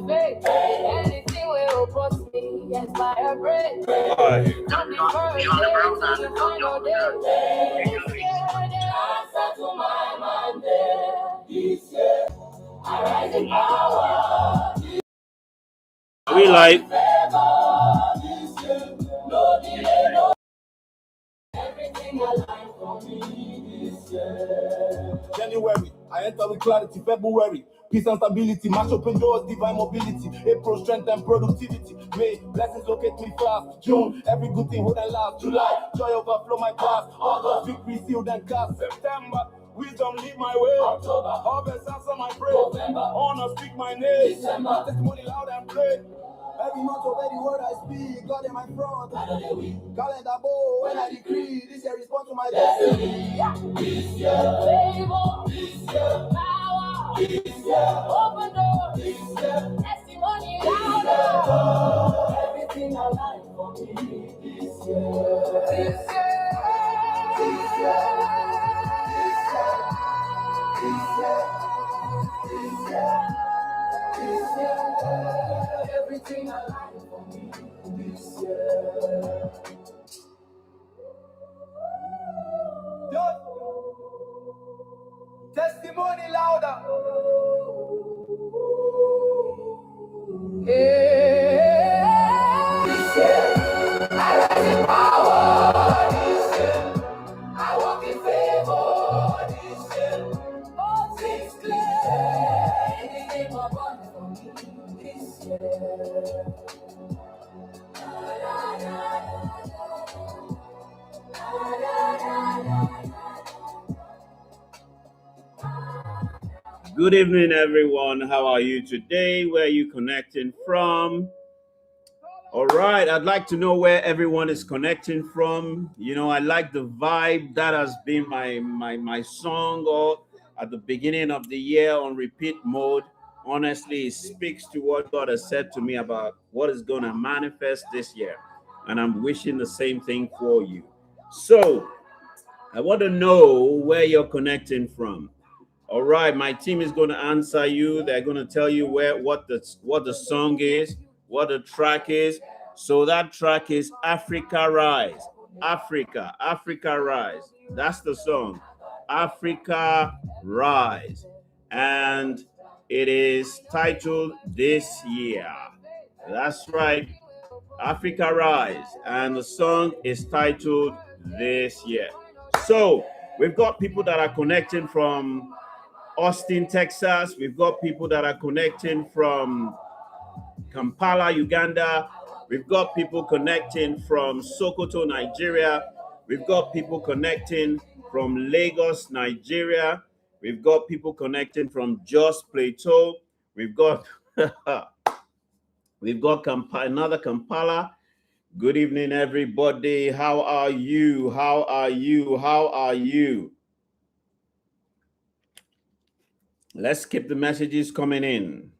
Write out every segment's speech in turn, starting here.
faith. Anything will post me, yes, by a break. Not the first day, not the final day. This year, the answer to my mandate. This year, I rise in power. Are we live? This year, no delay, no. Everything aligned for me this year. January, I enter with clarity. February, peace and stability. Mash open doors, divine mobility. April, strength and productivity. May, blessings locate me fast. June, every good thing hold and last. July, joy overflow my past. August, victory sealed and cast. September, wisdom lead my way. October, harvest answer my prayer. November, honor speak my name. December, testimony loud and pray. Every month of every word I speak, God in my front. Calendar bow when I decree. This year respond to my destiny. This year, favor. This year, power. This year, open door. This year, testimony louder. Everything alive for me this year. This year. This year. This year. This year. This year, everything alive for me this year. Testimony louder. This year, I rise in power. This year, I walk in favor. This year, all things clear. Anything abundant for me this year. Good evening, everyone. How are you today? Where are you connecting from? All right, I'd like to know where everyone is connecting from. You know, I like the vibe. That has been my song all at the beginning of the year on repeat mode. Honestly, it speaks to what God has said to me about what is going to manifest this year. And I'm wishing the same thing for you. So I want to know where you're connecting from. All right, my team is going to answer you. They're going to tell you what the song is, what the track is. So that track is Africa Rise. Africa Rise. That's the song. Africa Rise. And it is titled This Year. That's right. Africa Rise. And the song is titled This Year. So we've got people that are connecting from Austin, Texas. We've got people that are connecting from Kampala, Uganda. We've got people connecting from Sokoto, Nigeria. We've got people connecting from Lagos, Nigeria. We've got people connecting from Jos Plateau. We've got another Kampala. Good evening, everybody. How are you? How are you? How are you? Let's keep the messages coming in.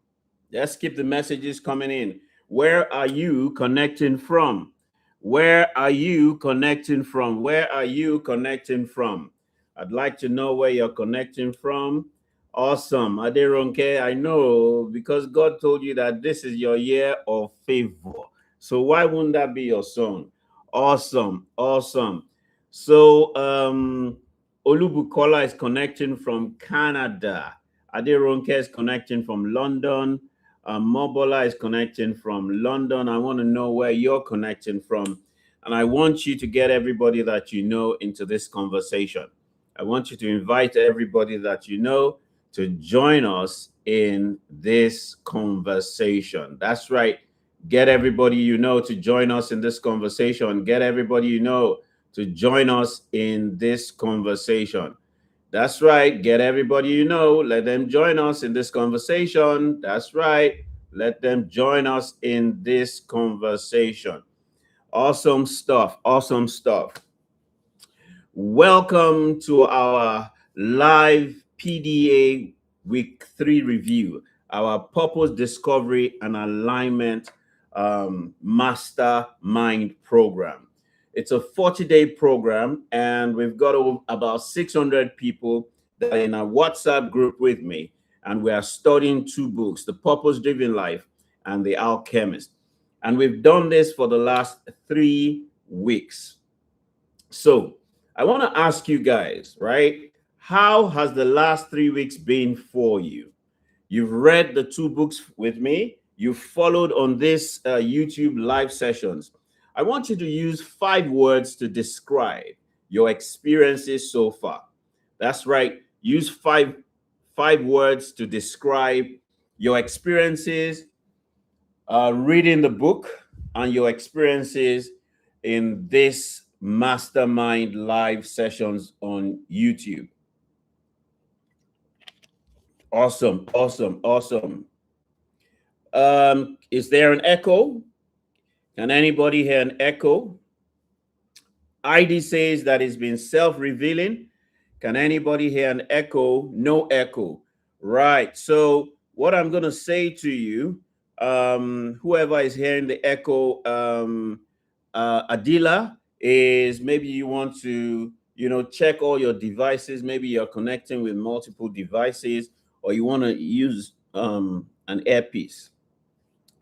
Let's keep the messages coming in. Where are you connecting from? Where are you connecting from? Where are you connecting from? I'd like to know where you're connecting from. Awesome. Aderonke, I know because God told you that this is your year of favor. So why wouldn't that be your song? Awesome. Awesome. So Olubukola is connecting from Canada. Aderonke is connecting from London. Mobola is connecting from London. I want to know where you're connecting from. And I want you to get everybody that you know into this conversation. I want you to invite everybody that you know to join us in this conversation. That's right. Get everybody you know to join us in this conversation. Get everybody you know to join us in this conversation. That's right. Get everybody you know. Let them join us in this conversation. That's right. Let them join us in this conversation. Awesome stuff. Awesome stuff. Welcome to our live PDA Week 3 review, our Purpose Discovery and Alignment Mastermind Program. It's a 40-day program, and we've got about 600 people that are in a WhatsApp group with me, and we are studying 2 books, The Purpose-Driven Life and The Alchemist. And we've done this for the last 3 weeks. So I want to ask you guys, right? How has the last 3 weeks been for you? You've read the 2 books with me. You've followed on this YouTube live sessions. I want you to use 5 words to describe your experiences so far. That's right. Use five words to describe your experiences reading the book and your experiences in this mastermind live sessions on YouTube. Awesome, awesome, awesome. Is there an echo? Can anybody hear an echo? ID says that it's been self-revealing. Can anybody hear an echo? No echo. Right. So what I'm going to say to you, whoever is hearing the echo, Adila, is maybe you want to, check all your devices. Maybe you're connecting with multiple devices, or you want to use an earpiece.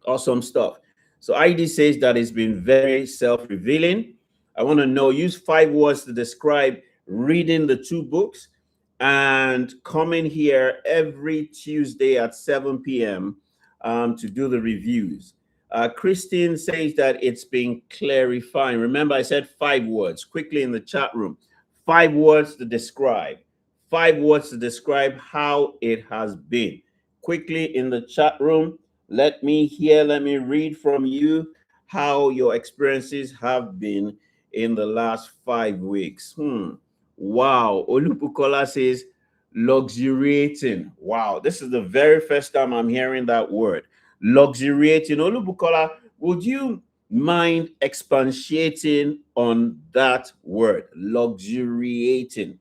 Awesome stuff. So ID says that it's been very self-revealing. I want to know, use 5 words to describe reading the 2 books and coming here every Tuesday at 7 p.m. To do the reviews. Christine says that it's been clarifying. Remember, I said 5 words quickly in the chat room. 5 words to describe. 5 words to describe how it has been. Quickly in the chat room. Let me read from you how your experiences have been in the last 5 weeks. Wow. Olubukola says luxuriating. Wow. This is the very first time I'm hearing that word. Luxuriating. Olubukola, would you mind expatiating on that word? Luxuriating.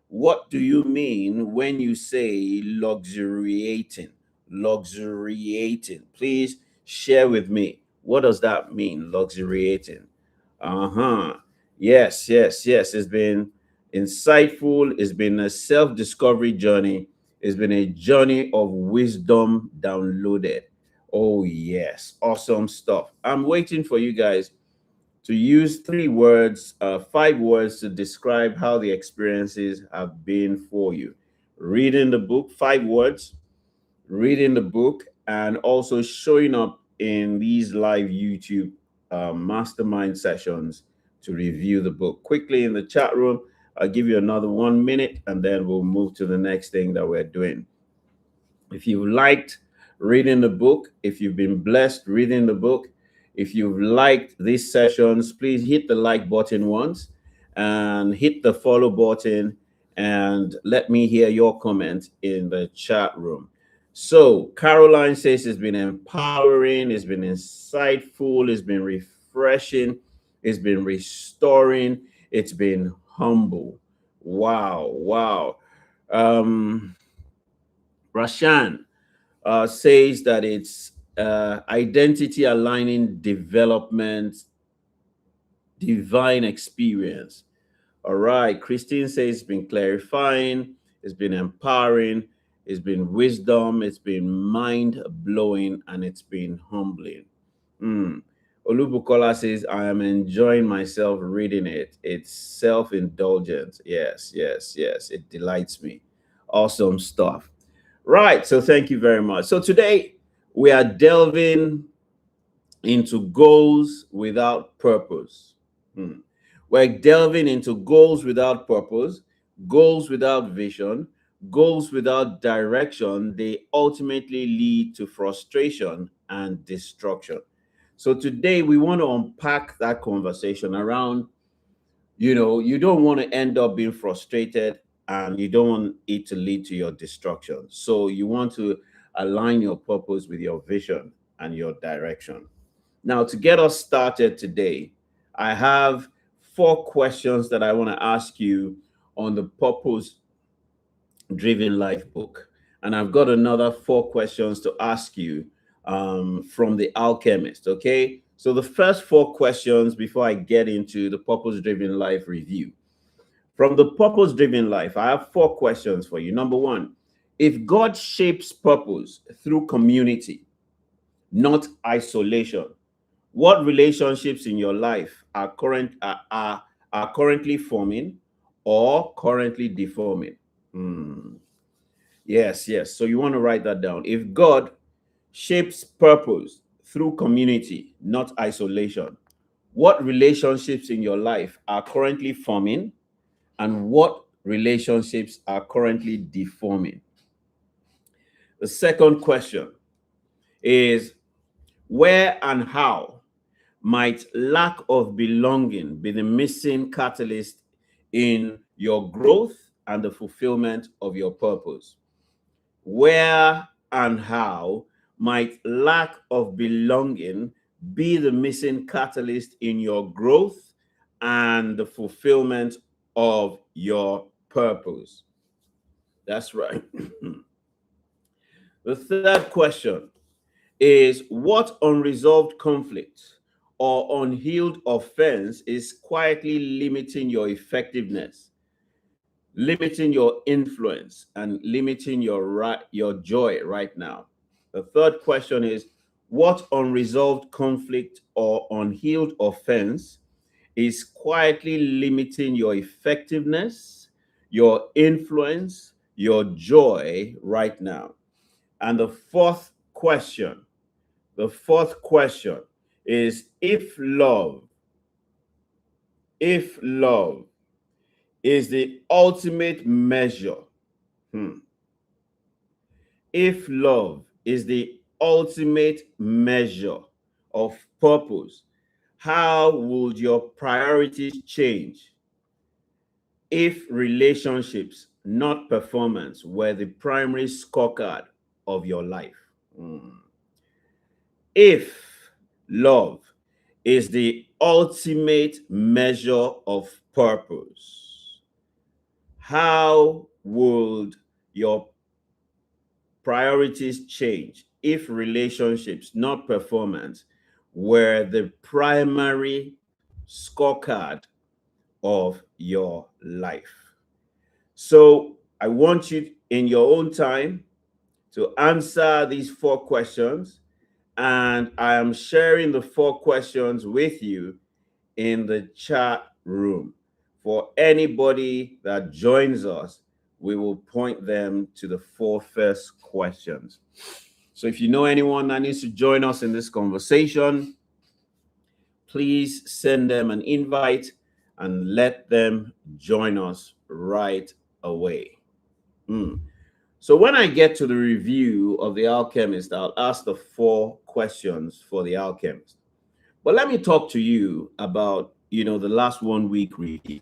What do you mean when you say luxuriating? Luxuriating. Please share with me. What does that mean? Luxuriating. Yes. It's been insightful. It's been a self-discovery journey. It's been a journey of wisdom downloaded. Oh, yes. Awesome stuff. I'm waiting for you guys to use 3 words, 5 words to describe how the experiences have been for you. Reading the book, 5 words, reading the book, and also showing up in these live YouTube mastermind sessions to review the book. Quickly in the chat room, I'll give you another 1 minute and then we'll move to the next thing that we're doing. If you've liked reading the book, if you've been blessed reading the book, if you've liked these sessions, please hit the like button once and hit the follow button and let me hear your comment in the chat room. So Caroline says it's been empowering, it's been insightful, it's been refreshing, it's been restoring, it's been humble. Wow. Rashan says that it's identity aligning development, divine experience. All right. Christine says it's been clarifying, it's been empowering, it's been wisdom, it's been mind blowing, and it's been humbling. Olubukola says, I am enjoying myself reading it. It's self-indulgent. Yes. It delights me. Awesome stuff. Right. So thank you very much. So today we are delving into goals without purpose. We're delving into goals without purpose, goals without vision, goals without direction. They ultimately lead to frustration and destruction. So today we want to unpack that conversation around, you don't want to end up being frustrated and you don't want it to lead to your destruction. So you want to align your purpose with your vision and your direction. Now, to get us started today, I have 4 questions that I want to ask you on the Purpose Driven Life book. And I've got another 4 questions to ask you from The Alchemist, okay? So the first 4 questions before I get into the Purpose Driven Life review. From the Purpose Driven Life, I have 4 questions for you. Number 1, if God shapes purpose through community, not isolation. What relationships in your life are currently forming or currently deforming? Hmm. Yes, yes. So you want to write that down. If God shapes purpose through community, not isolation, what relationships in your life are currently forming and what relationships are currently deforming? The second question is, where and how might lack of belonging be the missing catalyst in your growth and the fulfillment of your purpose? Where and how might lack of belonging be the missing catalyst in your growth and the fulfillment of your purpose? That's right. The third question is, what unresolved conflict or unhealed offense is quietly limiting your effectiveness, limiting your influence, and limiting your joy right now? The third question is, what unresolved conflict or unhealed offense is quietly limiting your effectiveness, your influence, your joy right now? And the fourth question is, if love is the ultimate measure, hmm, if love is the ultimate measure of purpose, how would your priorities change if relationships, not performance, were the primary scorecard of your life? Hmm. If love is the ultimate measure of purpose, how would your priorities change if relationships, not performance, were the primary scorecard of your life? So I want you in your own time to answer these four questions. And I am sharing the four questions with you in the chat room. For anybody that joins us, we will point them to the four first questions. So if you know anyone that needs to join us in this conversation, please send them an invite and let them join us right away. So when I get to the review of The Alchemist, I'll ask the four questions for The Alchemist. But let me talk to you about, the last 1 week review.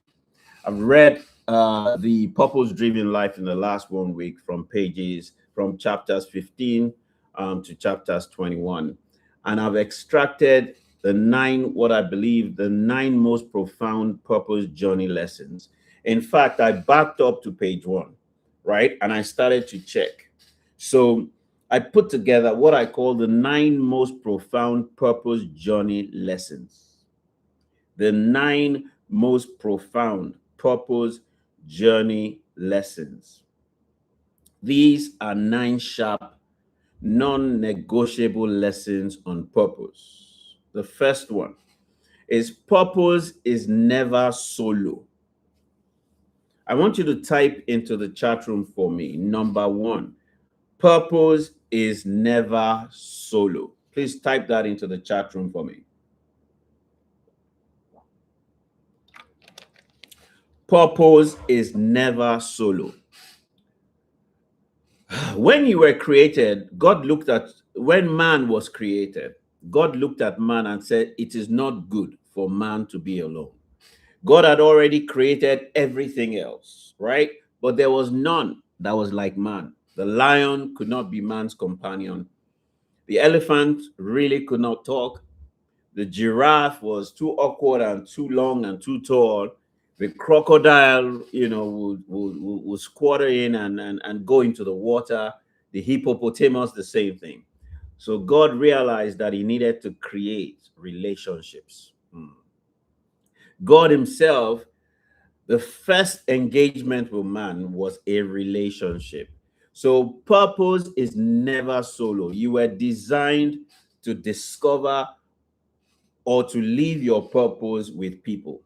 I've read the Purpose Driven Life in the last 1 week from chapters 15 to chapters 21. And I've extracted what I believe the nine most profound purpose journey lessons. In fact, I backed up to page 1, right? And I started to check. So I put together what I call the nine most profound purpose journey lessons. The nine most profound purpose journey lessons. These are nine sharp, non-negotiable lessons on purpose. The first one is, purpose is never solo. I want you to type into the chat room for me. Number 1, purpose is never solo. Please type that into the chat room for me. Purpose is never solo. When you were created, when man was created, God looked at man and said, it is not good for man to be alone. God had already created everything else, right? But there was none that was like man. The lion could not be man's companion. The elephant really could not talk. The giraffe was too awkward and too long and too tall. The crocodile, would squatter in and go into the water. The hippopotamus, the same thing. So God realized that he needed to create relationships. God himself, the first engagement with man was a relationship. So purpose is never solo. You were designed to discover or to live your purpose with people.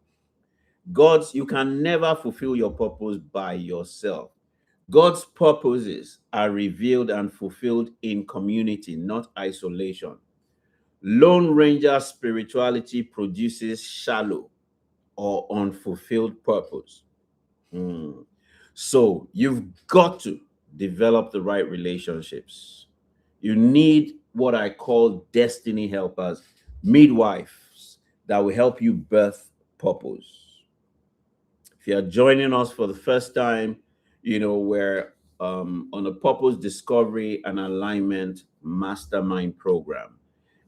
You can never fulfill your purpose by yourself. God's purposes are revealed and fulfilled in community, not isolation. Lone Ranger spirituality produces shallow or unfulfilled purpose. Mm. So you've got to develop the right relationships. You need what I call destiny helpers, midwives that will help you birth purpose. If you're joining us for the first time, we're on a purpose discovery and alignment mastermind program.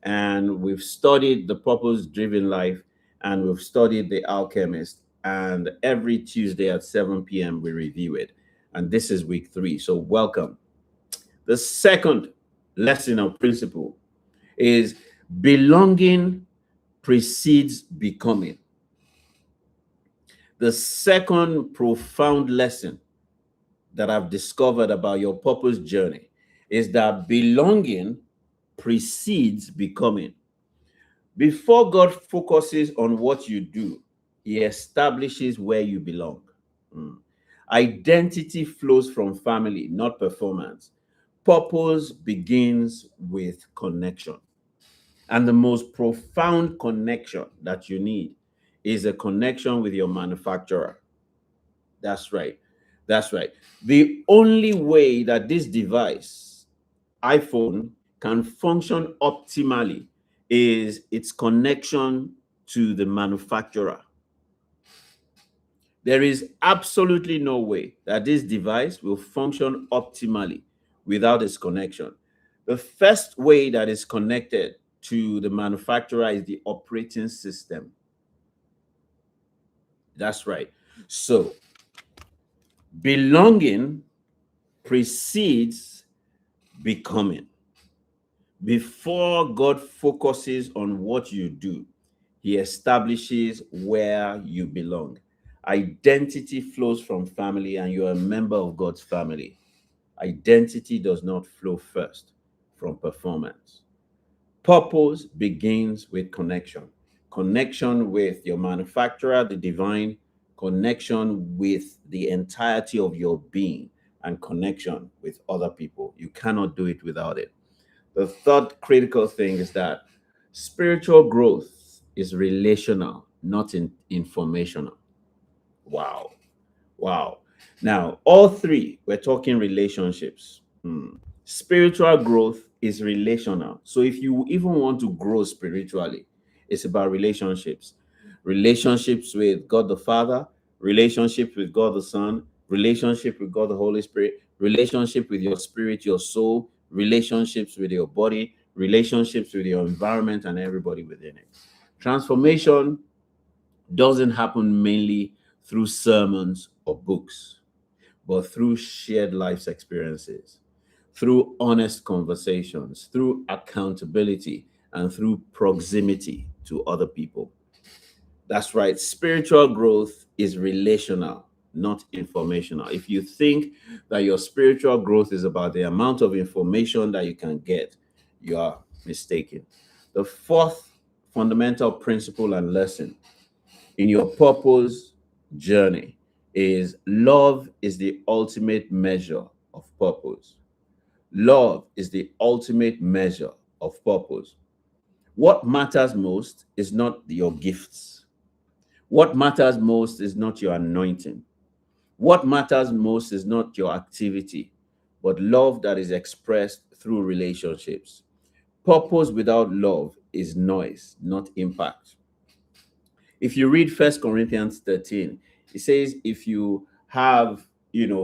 And we've studied the purpose driven life, and we've studied the Alchemist. And every Tuesday at 7 p.m., we review it. And this is week 3. So, welcome. The second lesson or principle is belonging precedes becoming. The second profound lesson that I've discovered about your purpose journey is that belonging precedes becoming. Before God focuses on what you do, he establishes where you belong. Mm. Identity flows from family, not performance. Purpose begins with connection. And the most profound connection that you need is a connection with your manufacturer. That's right. That's right. The only way that this device, iPhone, can function optimally is its connection to the manufacturer. There is absolutely no way that this device will function optimally without its connection. The first way that is connected to the manufacturer is the operating system. That's right. So, belonging precedes becoming. Before God focuses on what you do, he establishes where you belong. Identity flows from family, and you're a member of God's family. Identity does not flow first from performance. Purpose begins with connection. Connection with your manufacturer, the divine, connection with the entirety of your being, and connection with other people. You cannot do it without it. The third critical thing is that spiritual growth is relational, not informational. Wow. Wow. Now, all three, we're talking relationships. Spiritual growth is relational. So if you even want to grow spiritually, it's about relationships. Relationships with God the Father, relationships with God the Son, relationship with God the Holy Spirit, relationship with your spirit, your soul, relationships with your body, relationships with your environment and everybody within it. Transformation doesn't happen mainly through sermons or books, but through shared life's experiences, through honest conversations, through accountability, and through proximity to other people. That's right. Spiritual growth is relational, not informational. If you think that your spiritual growth is about the amount of information that you can get, you are mistaken. The fourth fundamental principle and lesson in your purpose journey is love is the ultimate measure of purpose. Love is the ultimate measure of purpose. What matters most is not your gifts. What matters most is not your anointing. What matters most is not your activity, but love that is expressed through relationships. Purpose without love is noise, not impact. If you read First Corinthians 13, it says if you have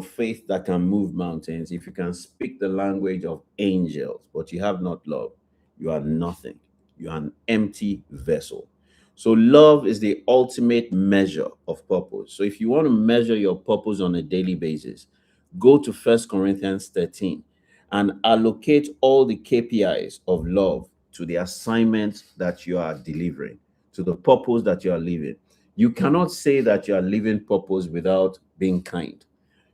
faith that can move mountains, if you can speak the language of angels, but you have not love, you are nothing. You are an empty vessel. So love is the ultimate measure of purpose. So if you want to measure your purpose on a daily basis, go to First Corinthians 13 and allocate all the KPIs of love to the assignment that you are delivering, to the purpose that you are living. You cannot say that you are living purpose without being kind.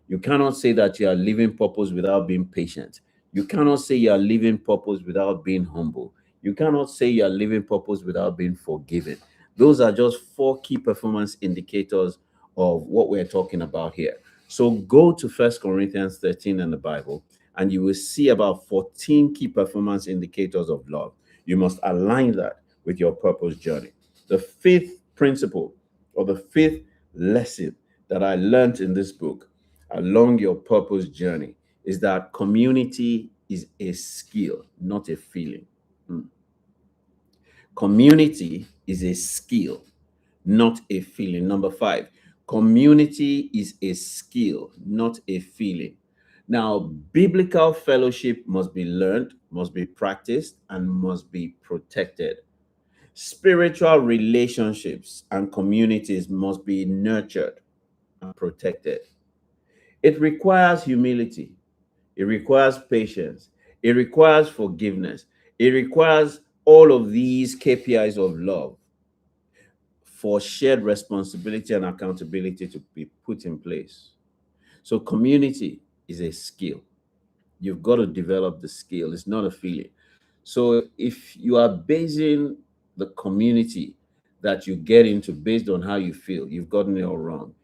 You cannot say that you are living purpose without being patient. You cannot say you are living purpose without being humble. You cannot say you are living purpose without being forgiven. Those are just four key performance indicators of what we're talking about here. So go to First Corinthians 13 in the Bible, and you will see about 14 key performance indicators of love. You must align that with your purpose journey. The fifth principle, or the fifth lesson that I learned in this book along your purpose journey, is that community is a skill, not a feeling. Mm. Community is a skill, not a feeling. Number five, community is a skill, not a feeling. Now, biblical fellowship must be learned, must be practiced, and must be protected. Spiritual relationships and communities must be nurtured and protected. It requires humility, it requires patience, it requires forgiveness, it requires all of these KPIs of love for shared responsibility and accountability to be put in place. So, community is a skill. You've got to develop the skill, it's not a feeling. So, if you are basing the community that you get into based on how you feel, you've gotten it all wrong.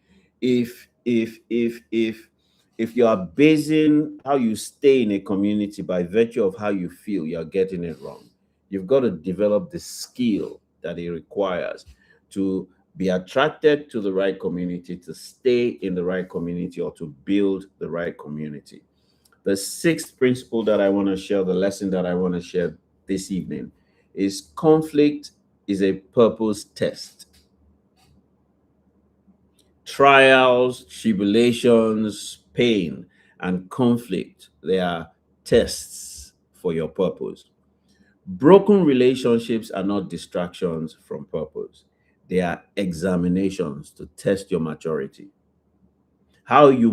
If you are basing how you stay in a community by virtue of how you feel, you're getting it wrong. You've got to develop the skill that it requires to be attracted to the right community, to stay in the right community, or to build the right community. The sixth principle that I want to share, the lesson that I want to share this evening, is conflict is a purpose test. Trials, tribulations, pain, and conflict, they are tests for your purpose. Broken relationships are not distractions from purpose. They are examinations to test your maturity. How you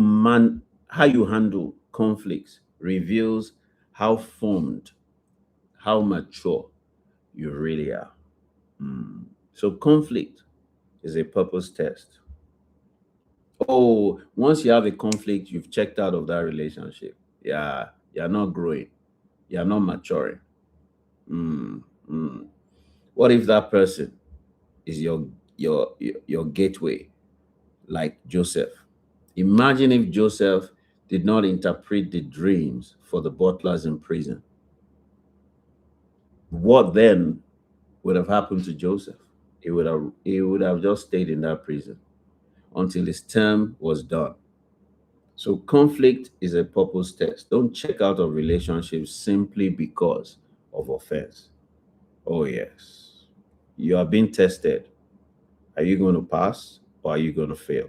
handle conflicts reveals how formed, how mature you really are. So conflict is a purpose test. Oh, once you have a conflict, you've checked out of that relationship. Yeah, you're not growing. You're not maturing. Mm, mm. What if that person is your gateway, like Joseph? Imagine if Joseph did not interpret the dreams for the butlers in prison. What then would have happened to Joseph? He would have just stayed in that prison until his term was done. So conflict is a purpose test. Don't check out of relationships simply because of offense. Oh yes. You are being tested. Are you going to pass or are you going to fail?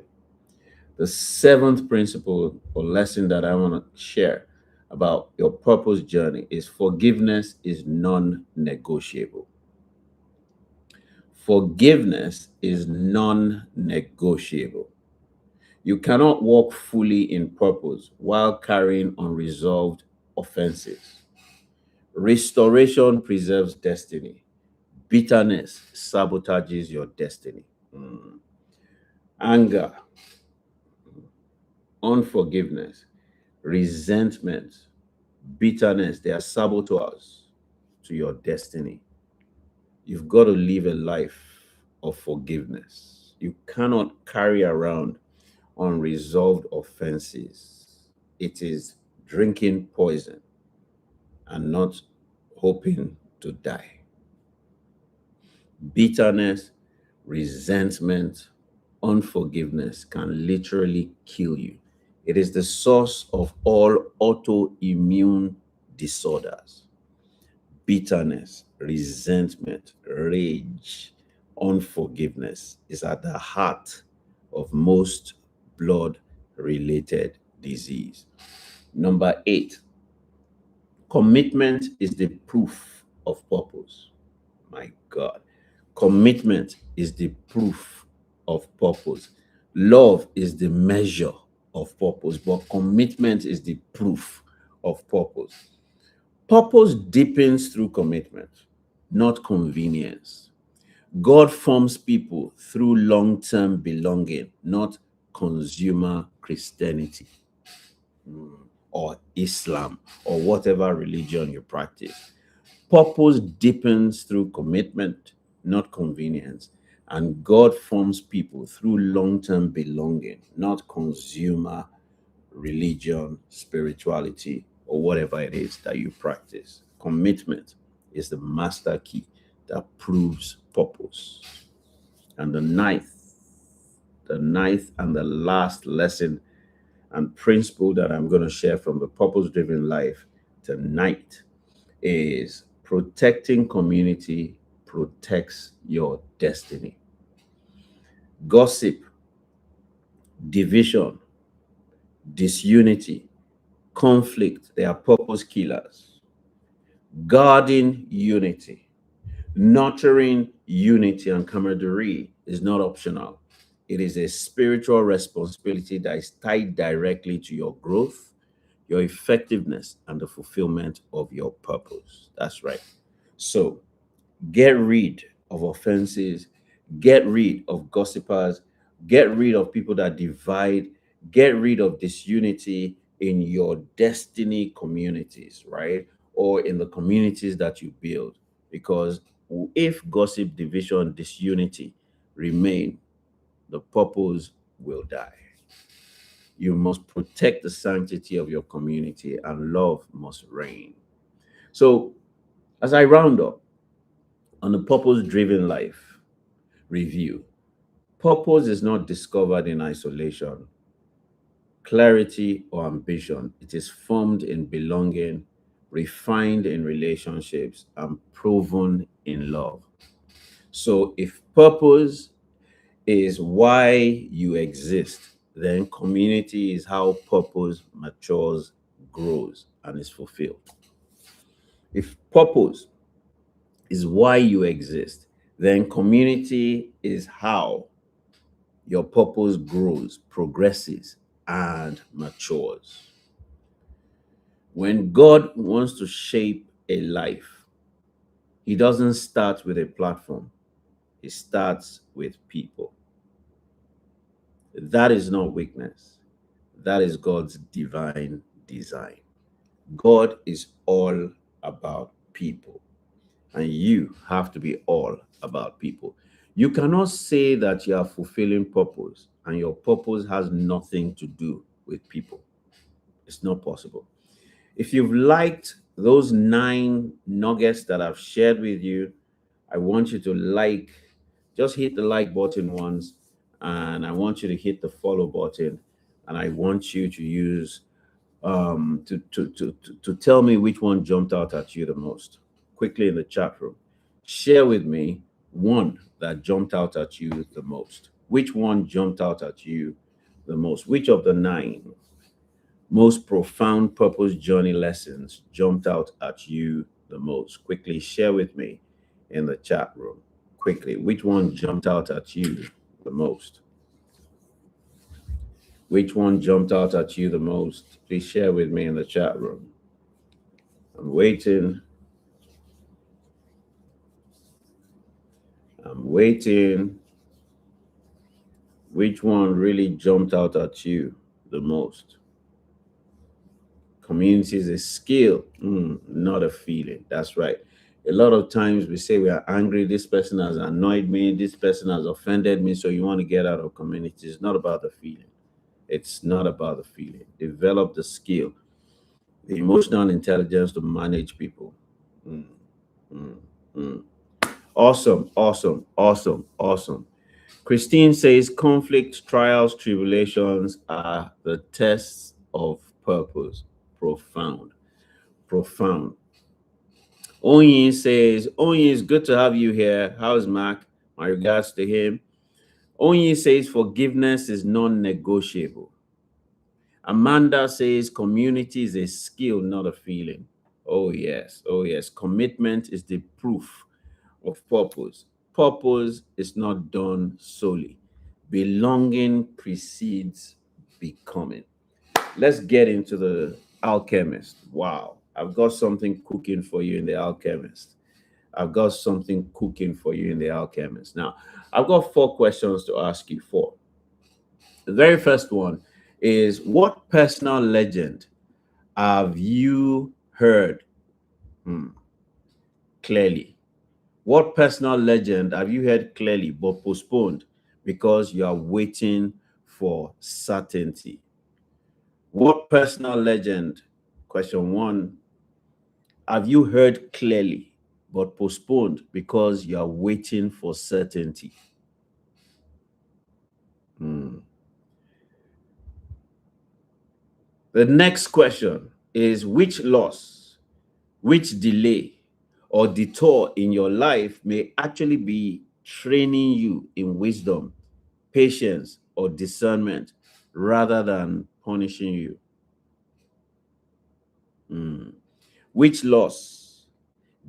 The seventh principle or lesson that I want to share about your purpose journey is forgiveness is non-negotiable. Forgiveness is non-negotiable. You cannot walk fully in purpose while carrying unresolved offenses. Restoration preserves destiny. Bitterness sabotages your destiny. Anger, unforgiveness, resentment, bitterness, they are saboteurs to your destiny. You've got to live a life of forgiveness. You cannot carry around unresolved offenses. It is drinking poison and not hoping to die. Bitterness, resentment, unforgiveness can literally kill you. It is the source of all autoimmune disorders. Bitterness, resentment, rage, unforgiveness is at the heart of most blood related disease. Number eight, commitment is the proof of purpose. My God. Commitment is the proof of purpose. Love is the measure of purpose, but commitment is the proof of purpose. Purpose deepens through commitment, not convenience. God forms people through long term belonging, not consumer Christianity or Islam or whatever religion you practice. Purpose deepens through commitment, not convenience. And God forms people through long term belonging, not consumer religion, spirituality, or whatever it is that you practice. Commitment is the master key that proves purpose. And the ninth and the last lesson and principle that I'm going to share from the purpose driven life tonight is protecting community protects your destiny. Gossip, division, disunity, conflict, they are purpose killers. Guarding unity, nurturing unity and camaraderie is not optional. It is a spiritual responsibility that is tied directly to your growth, your effectiveness, and the fulfillment of your purpose. That's right. So, get rid of offenses, get rid of gossipers, get rid of people that divide, get rid of disunity in your destiny communities, right? Or in the communities that you build. Because if gossip, division, disunity remain, the purpose will die. You must protect the sanctity of your community and love must reign. So, as I round up on the purpose driven life review, purpose is not discovered in isolation, clarity, or ambition. It is formed in belonging, refined in relationships, and proven in love. So, if purpose is why you exist, then community is how purpose matures, grows, and is fulfilled. If purpose is why you exist, then community is how your purpose grows, progresses, and matures. When God wants to shape a life, He doesn't start with a platform, He starts with people. That is not weakness, that is God's divine design. God is all about people, and you have to be all about people. You cannot say that you are fulfilling purpose and your purpose has nothing to do with people. It's not possible. If you've liked those 9 nuggets that I've shared with you, I want you to just hit the like button once, and I want you to hit the follow button, and I want you to use to tell me which one jumped out at you the most quickly in the chat room. Share with me one that jumped out at you the most. Which one jumped out at you the most? Which of the 9 most profound purpose journey lessons jumped out at you the most? Quickly share with me in the chat room. Quickly, which one jumped out at you the most? Which one jumped out at you the most? Please share with me in the chat room. I'm waiting. I'm waiting. Which one really jumped out at you the most? Community is a skill, not a feeling. That's right. A lot of times we say we are angry. This person has annoyed me. This person has offended me. So you want to get out of community. It's not about the feeling. It's not about the feeling. Develop the skill, the emotional intelligence to manage people. Mm, mm, mm. Awesome, awesome, awesome, awesome. Christine says conflict, trials, tribulations are the tests of purpose. Profound, profound. Onyin says, Onyin, it's good to have you here. How's Mac? My regards to him. Onyin says forgiveness is non-negotiable. Amanda says community is a skill, not a feeling. Oh, yes. Oh, yes. Commitment is the proof of purpose. Purpose is not done solely. Belonging precedes becoming. Let's get into the Alchemist. Wow. I've got something cooking for you in the Alchemist. I've got something cooking for you in the Alchemist. Now, I've got 4 questions to ask you for. The very first one is, what personal legend have you heard? Hmm. clearly? What personal legend have you heard clearly but postponed because you are waiting for certainty? What personal legend, question one, have you heard clearly but postponed because you are waiting for certainty? Hmm. The next question is, which loss, which delay, or detour in your life may actually be training you in wisdom, patience, or discernment rather than punishing you? Hmm. Which loss,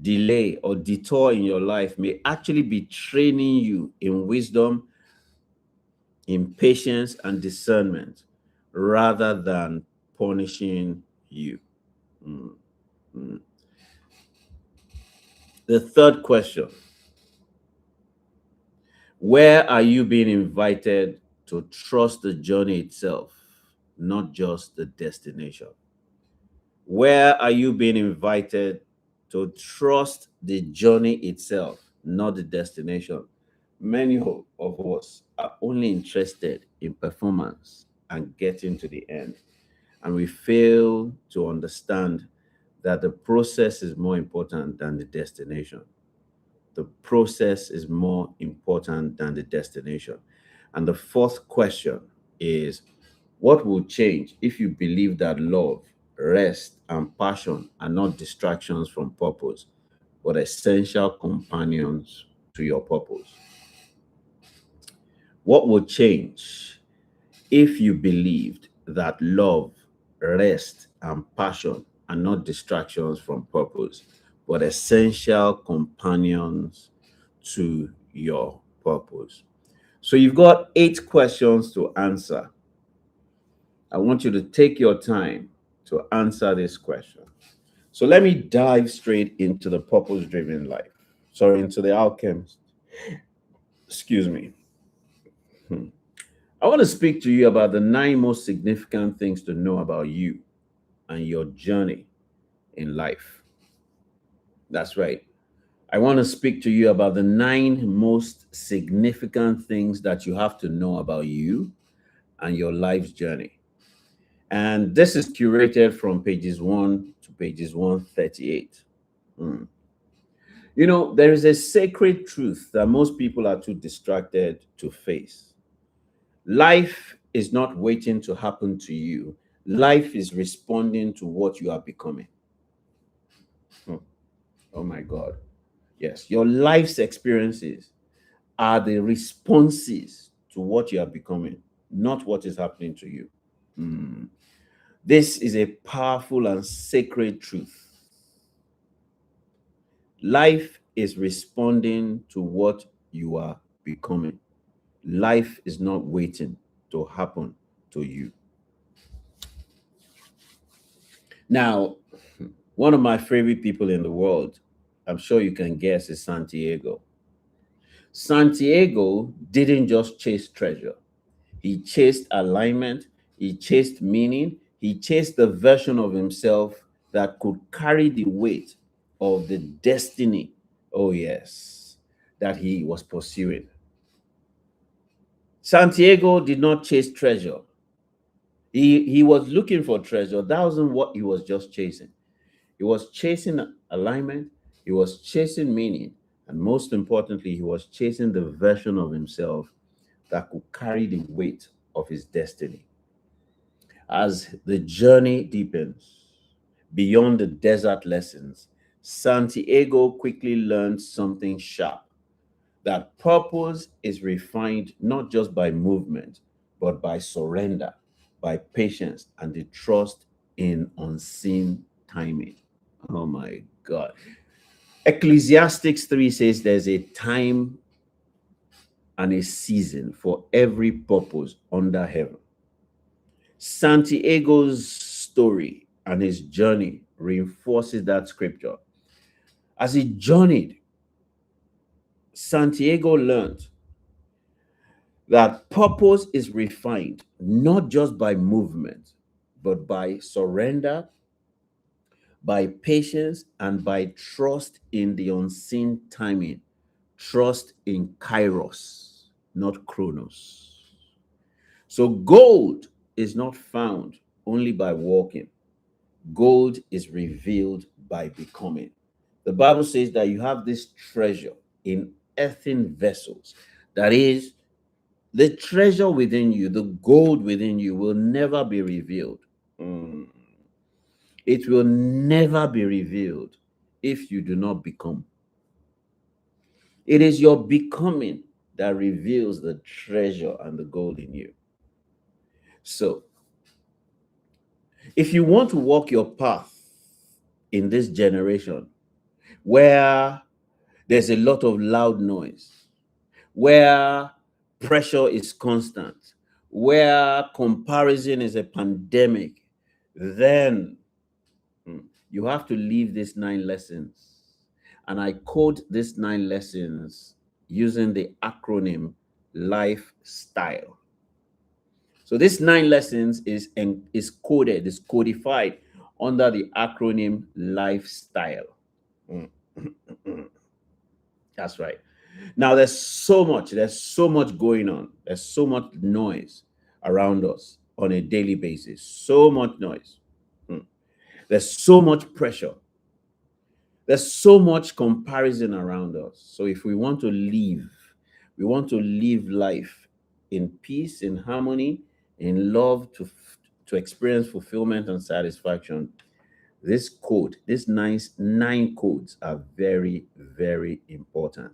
delay, or detour in your life may actually be training you in wisdom, in patience, and discernment rather than punishing you? Hmm. Hmm. The third question: where are you being invited to trust the journey itself, not just the destination? Where are you being invited to trust the journey itself, not the destination? Many of us are only interested in performance and getting to the end, and we fail to understand that the process is more important than the destination. The process is more important than the destination. And the fourth question is, what will change if you believe that love, rest, and passion are not distractions from purpose, but essential companions to your purpose? What will change if you believed that love, rest, and passion are not distractions from purpose, but essential companions to your purpose? So you've got 8 questions to answer. I want you to take your time to answer this question. So let me dive straight into the purpose driven life. Sorry, into the alchemist. Excuse me. Hmm. I want to speak to you about the 9 most significant things to know about you and your journey in life. That's right. I want to speak to you about the 9 most significant things that you have to know about you and your life's journey. And this is curated from pages 1 to pages 138. Hmm. You know, there is a sacred truth that most people are too distracted to face. Life is not waiting to happen to you, life is responding to what you are becoming. Hmm. Oh my God. Yes, your life's experiences are the responses to what you are becoming, not what is happening to you. Hmm. This is a powerful and sacred truth. Life is responding to what you are becoming. Life is not waiting to happen to you. Now, one of my favorite people in the world, I'm sure you can guess, is Santiago. Santiago didn't just chase treasure, he chased alignment, he chased meaning, he chased the version of himself that could carry the weight of the destiny, oh yes, that he was pursuing. Santiago did not chase treasure. He was looking for treasure. That wasn't what he was just chasing. He was chasing alignment, he was chasing meaning, and most importantly, he was chasing the version of himself that could carry the weight of his destiny. As the journey deepens beyond the desert lessons, Santiago quickly learned something sharp, that purpose is refined not just by movement, but by surrender, by patience, and the trust in unseen timing. Oh my God. Ecclesiastics 3 says there's a time and a season for every purpose under heaven. Santiago's story and his journey reinforces that scripture. As he journeyed, Santiago learned that purpose is refined not just by movement, but by surrender, by patience, and by trust in the unseen timing. Trust in Kairos, not Chronos. So gold is not found only by walking. Gold is revealed by becoming. The Bible says that you have this treasure in earthen vessels. That is, the treasure within you, the gold within you, will never be revealed. Mm. It will never be revealed if you do not become. It is your becoming that reveals the treasure and the gold in you. So, if you want to walk your path in this generation where there's a lot of loud noise, where pressure is constant, where comparison is a pandemic, then you have to leave these 9 lessons. And I code these 9 lessons using the acronym lifestyle. So this 9 lessons is codified under the acronym lifestyle. Mm. That's right. Now there's so much going on. There's so much noise around us on a daily basis. So much noise. Mm. There's so much pressure. There's so much comparison around us. So if we want to live, we want to live life in peace, in harmony, in love, to experience fulfillment and satisfaction. These nine codes are very, very important.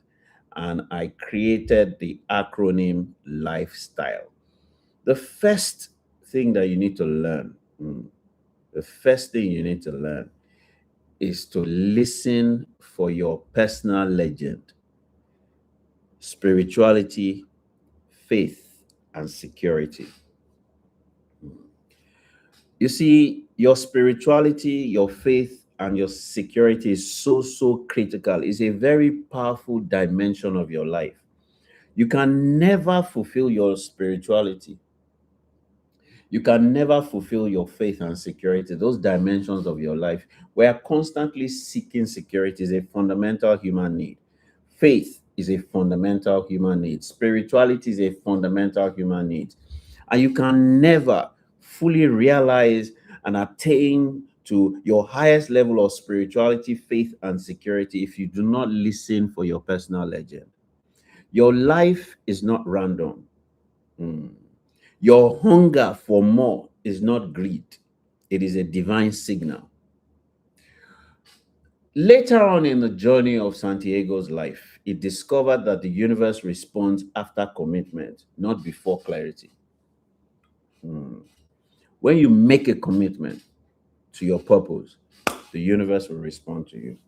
And I created the acronym lifestyle. The first thing that you need to learn, the first thing you need to learn is to listen for your personal legend, spirituality, faith, and security. You see, your spirituality, your faith, and your security is so, so critical. It's a very powerful dimension of your life. You can never fulfill your spirituality. You can never fulfill your faith and security, those dimensions of your life. We are constantly seeking security is a fundamental human need. Faith is a fundamental human need. Spirituality is a fundamental human need. And you can never fully realize and attain to your highest level of spirituality, faith, and security if you do not listen for your personal legend. Your life is not random. Mm. Your hunger for more is not greed, it is a divine signal. Later on in the journey of Santiago's life, he discovered that the universe responds after commitment, not before clarity. Mm. When you make a commitment to your purpose, the universe will respond to you.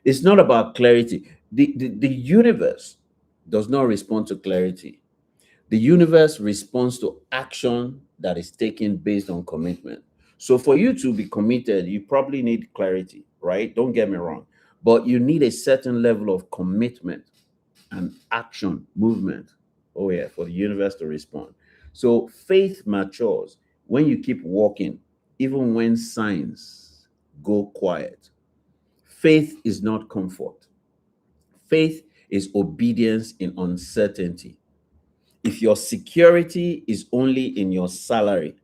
It's not about clarity. The universe does not respond to clarity. The universe responds to action that is taken based on commitment. So for you to be committed, you probably need clarity, right? Don't get me wrong. But you need a certain level of commitment and action, movement. Oh, yeah, for the universe to respond. So faith matures when you keep walking, even when signs go quiet. Faith is not comfort. Faith is obedience in uncertainty. If your security is only in your salary,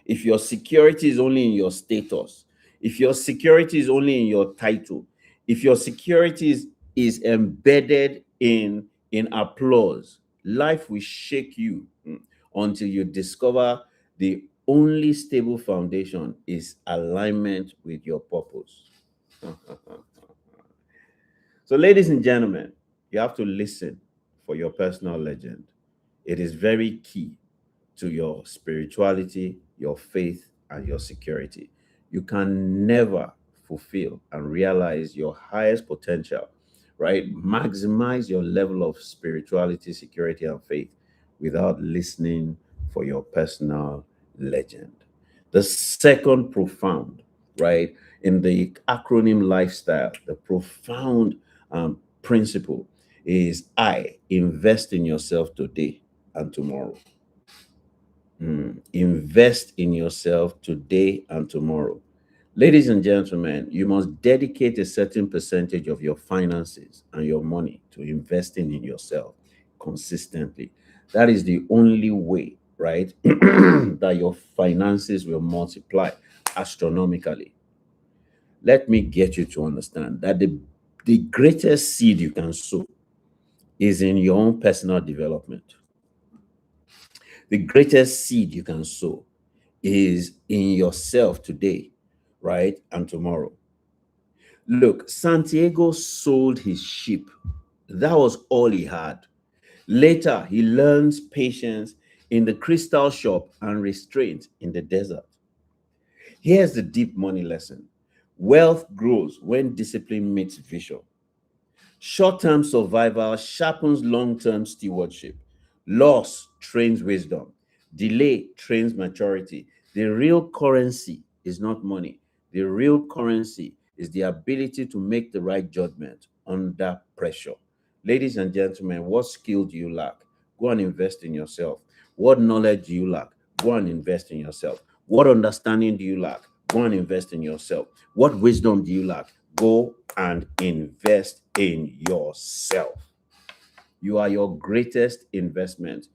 if your security is only in your status, if your security is only in your title, if your security is embedded in applause, life will shake you until you discover the only stable foundation is alignment with your purpose. So, ladies and gentlemen, you have to listen for your personal legend. It is very key to your spirituality, your faith, and your security. You can never fulfill and realize your highest potential, right? Maximize your level of spirituality, security, and faith without listening for your personal legend. The second profound, right, in the acronym lifestyle, the profound principle is I invest in yourself today and tomorrow. Invest in yourself today and tomorrow. Ladies and gentlemen, you must dedicate a certain percentage of your finances and your money to investing in yourself consistently. That is the only way, right, that your finances will multiply astronomically. Let me get you to understand that the greatest seed you can sow is in your own personal development. The greatest seed you can sow is in yourself today, right, and tomorrow. Look, Santiago sold his sheep. That was all he had. Later, he learns patience in the crystal shop and restraint in the desert. Here's the deep money lesson: wealth grows when discipline meets vision. Short term survival sharpens long term stewardship. Loss trains wisdom. Delay trains maturity. The real currency is not money. The real currency is the ability to make the right judgment under pressure. Ladies and gentlemen, what skill do you lack? Go and invest in yourself. What knowledge do you lack? Go and invest in yourself. What understanding do you lack? Go and invest in yourself. What wisdom do you lack? Go and invest in yourself. You are your greatest investment.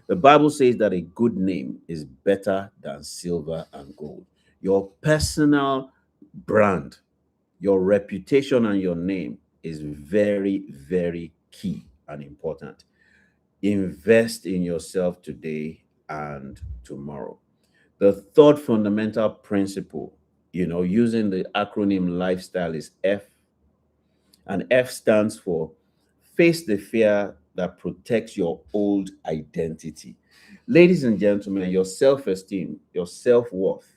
The Bible says that a good name is better than silver and gold. Your personal brand, your reputation, and your name is very, very key and important. Invest in yourself today and tomorrow. The third fundamental principle, using the acronym lifestyle, is F. And F stands for face the fear that protects your old identity. Ladies and gentlemen, your self esteem, your self worth,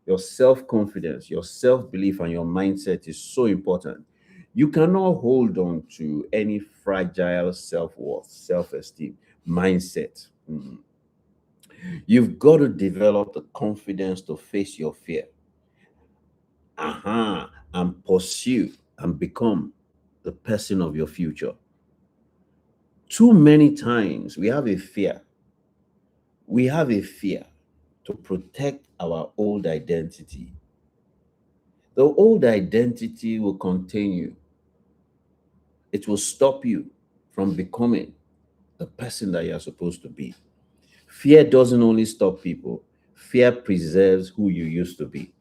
your self confidence, your self belief, and your mindset is so important. You cannot hold on to any fragile self worth, self esteem, mindset. You've got to develop the confidence to face your fear, and pursue and become the person of your future. Too many times we have a fear to protect our old identity. The old identity will contain you. It will stop you from becoming the person that you're supposed to be. Fear doesn't only stop people, fear preserves who you used to be.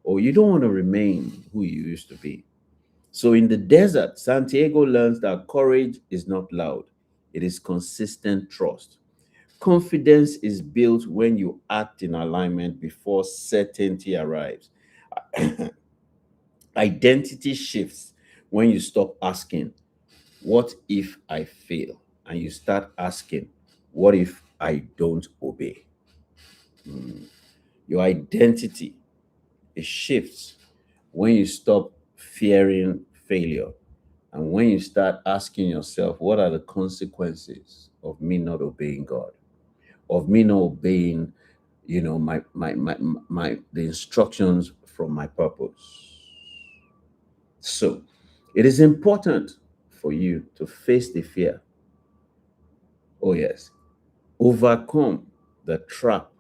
Or you don't want to remain who you used to be. So in the desert, Santiago learns that courage is not loud, it is consistent trust. Confidence is built when you act in alignment before certainty arrives. Identity shifts when you stop asking, what if I fail? And you start asking, what if I don't obey? Your identity, it shifts when you stop fearing failure and when you start asking yourself, what are the consequences of me not obeying God, of me not obeying, my the instructions from my purpose. So it is important for you to face the fear. Oh yes, overcome the trap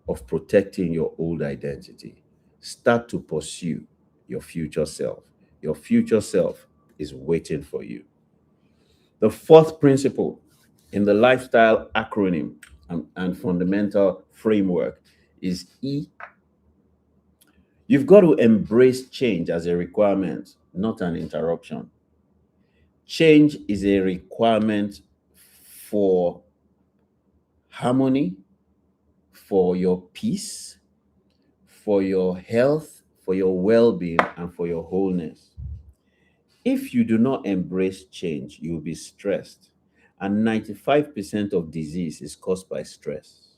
of protecting your old identity. Start to pursue your future self. Your future self is waiting for you. The fourth principle in the lifestyle acronym and fundamental framework is E. You've got to embrace change as a requirement, not an interruption. Change is a requirement for harmony, for your peace, for your health, for your well being, and for your wholeness. If you do not embrace change, you'll be stressed. And 95% of disease is caused by stress.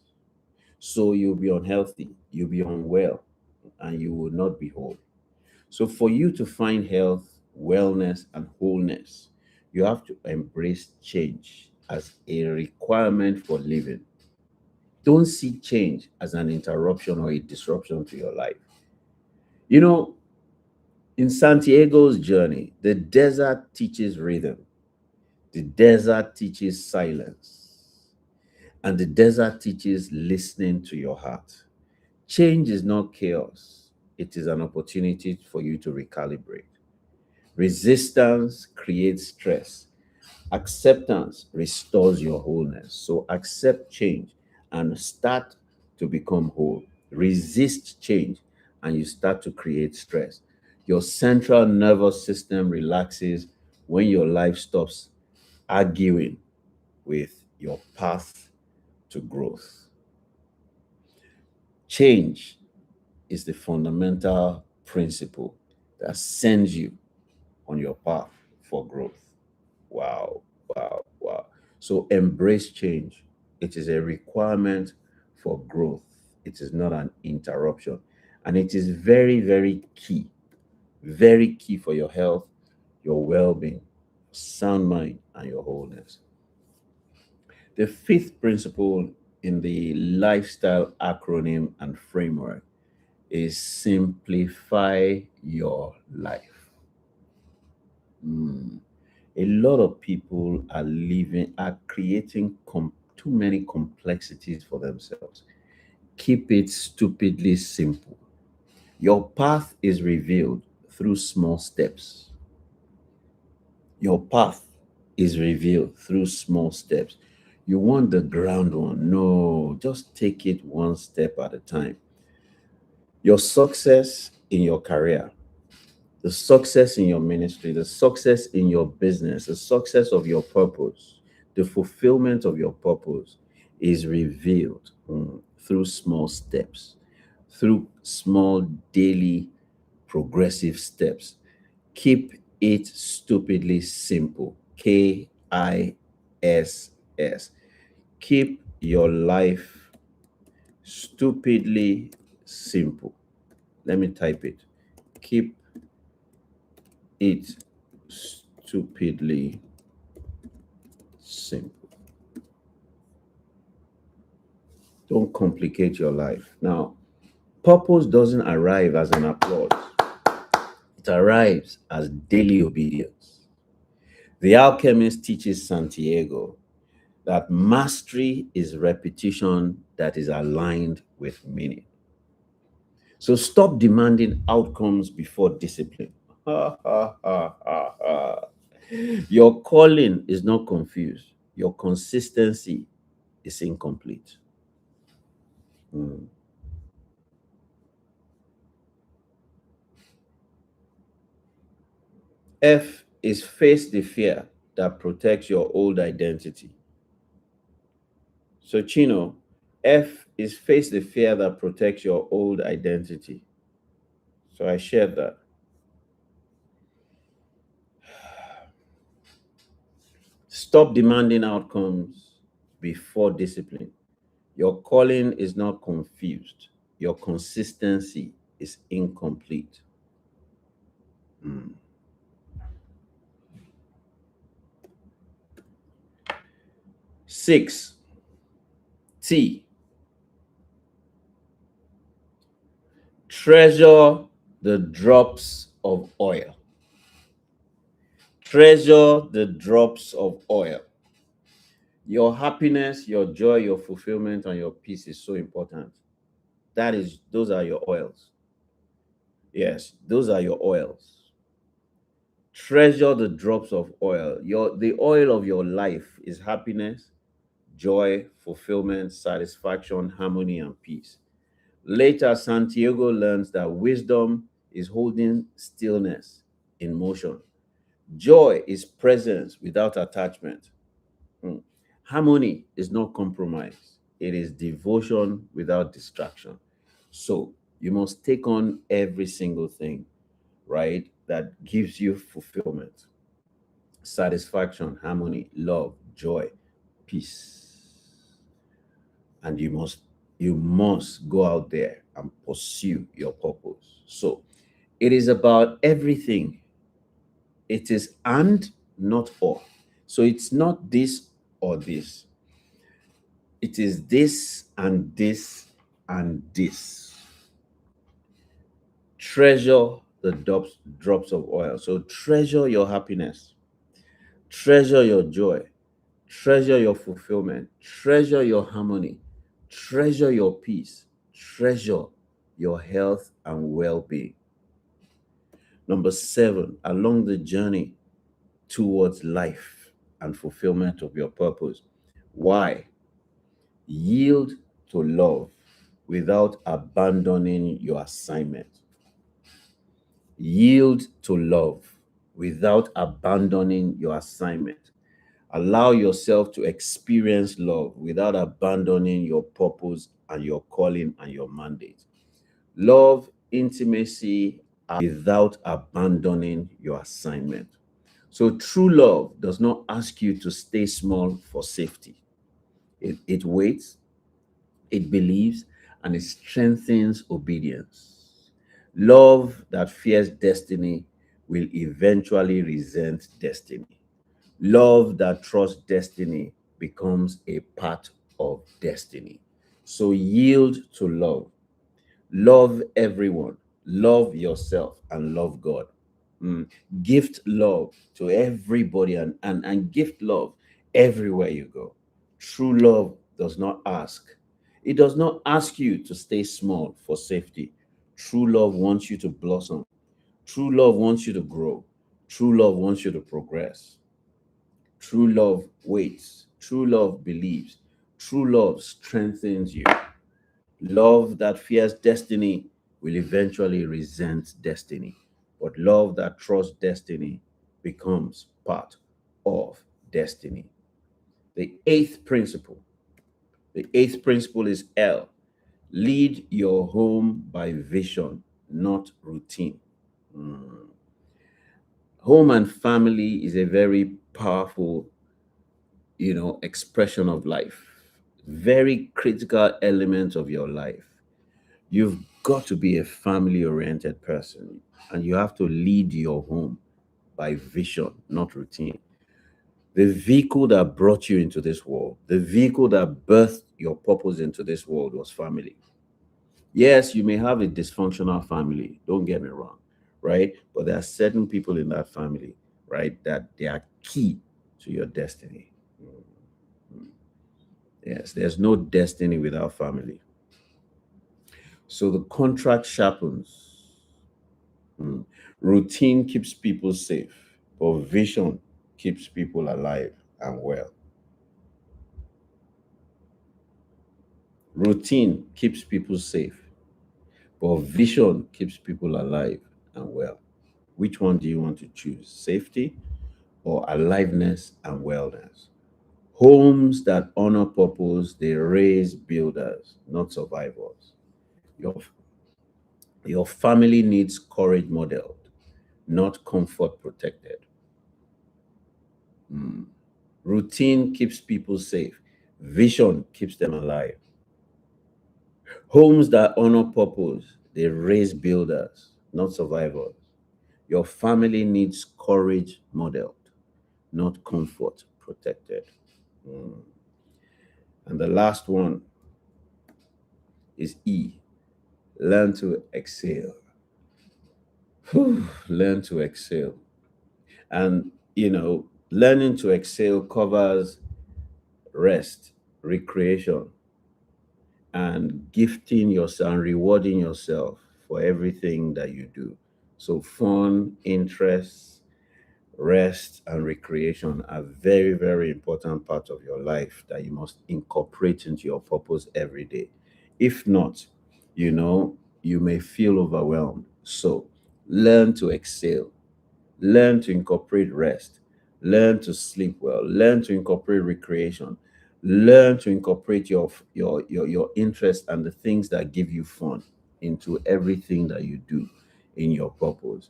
So you'll be unhealthy, you'll be unwell, and you will not be whole. So for you to find health, wellness, and wholeness, you have to embrace change as a requirement for living. Don't see change as an interruption or a disruption to your life. You know, in Santiago's journey, the desert teaches rhythm, the desert teaches silence, and the desert teaches listening to your heart. Change is not chaos, it is an opportunity for you to recalibrate. Resistance creates stress. Acceptance restores your wholeness. So accept change and start to become whole. Resist change and you start to create stress. Your central nervous system relaxes when your life stops arguing with your path to growth. Change is the fundamental principle that sends you on your path for growth. Wow, wow, wow. So embrace change. It is a requirement for growth, it is not an interruption. And it is very, very key for your health, your well being, sound mind, and your wholeness. The fifth principle in the lifestyle acronym and framework is simplify your life. Mm. A lot of people are creating too many complexities for themselves. Keep it stupidly simple. Your path is revealed through small steps. Your path is revealed through small steps. You want the ground one? No, just take it one step at a time. Your success in your career, the success in your ministry, the success in your business, the success of your purpose, the fulfillment of your purpose is revealed through small steps, through small daily progressive steps. Keep it stupidly simple. KISS. Keep your life stupidly simple. Let me type it. Keep it stupidly simple. Don't complicate your life. Now, purpose doesn't arrive as an applause, it arrives as daily obedience. The Alchemist teaches Santiago that mastery is repetition that is aligned with meaning. So stop demanding outcomes before discipline. Your calling is not confused. Your consistency is incomplete. Mm. F is face the fear that protects your old identity. So, Chino, F is face the fear that protects your old identity. So, I shared that. Stop demanding outcomes before discipline. Your calling is not confused. Your consistency is incomplete. Mm. 6. T. Treasure the drops of oil. Treasure the drops of oil. Your happiness, your joy, your fulfillment, and your peace is so important. Those are your oils. Yes, those are your oils. Treasure the drops of oil. The oil of your life is happiness, joy, fulfillment, satisfaction, harmony, and peace. Later, Santiago learns that wisdom is holding stillness in motion. Joy is presence without attachment. Hmm. Harmony is not compromise, it is devotion without distraction. So you must take on every single thing, right, that gives you fulfillment, satisfaction, harmony, love, joy, peace. And you must go out there and pursue your purpose. So it is about everything. It is and not or. So it's not this or this. It is this and this and this. Treasure the drops of oil. So treasure your happiness, treasure your joy, treasure your fulfillment, treasure your harmony, treasure your peace, treasure. your health and well-being. Number 7, along the journey towards life and fulfillment of your purpose. Why? Yield to love without abandoning your assignment. Yield to love without abandoning your assignment. Allow yourself to experience love without abandoning your purpose and your calling and your mandate. Love, intimacy, without abandoning your assignment. So true love does not ask you to stay small for safety. It waits, it believes, and it strengthens obedience. Love that fears destiny will eventually resent destiny. Love that trusts destiny becomes a part of destiny. So yield to love. Love everyone, love yourself, and love God. Mm. Gift love to everybody and gift love everywhere you go. True love does not ask. It does not ask you to stay small for safety. True love wants you to blossom. True love wants you to grow. True love wants you to progress. True love waits. True love believes. True love strengthens you. Love that fears destiny will eventually resent destiny, but love that trusts destiny becomes part of destiny. The eighth principle. The eighth principle is L. Lead your home by vision, not routine. Mm. Home and family is a very powerful, expression of life. Very critical element of your life. You've got to be a family oriented person, and you have to lead your home by vision, not routine. The vehicle that brought you into this world, the vehicle that birthed your purpose into this world was family. Yes, you may have a dysfunctional family, don't get me wrong, right? But there are certain people in that family, right, that they are key to your destiny. Yes, there's no destiny without family. So the contract sharpens. Mm. Routine keeps people safe, but vision keeps people alive and well. Routine keeps people safe, but vision keeps people alive and well. Which one do you want to choose? Safety or aliveness and wellness? Homes that honor purpose, they raise builders, not survivors. Your, your family needs courage modeled, not comfort protected. Mm. Routine keeps people safe. Vision keeps them alive. Homes that honor purpose, they raise builders, not survivors. Your family needs courage modeled, not comfort protected. Mm. And the last one is E. Learn to exhale. Whew, learn to exhale. And, learning to exhale covers rest, recreation, and gifting yourself and rewarding yourself for everything that you do. So, fun, interests, rest, and recreation are very, very important parts of your life that you must incorporate into your purpose every day. If not, you may feel overwhelmed. So, learn to exhale. Learn to incorporate rest. Learn to sleep well. Learn to incorporate recreation. Learn to incorporate your interests and the things that give you fun into everything that you do in your purpose.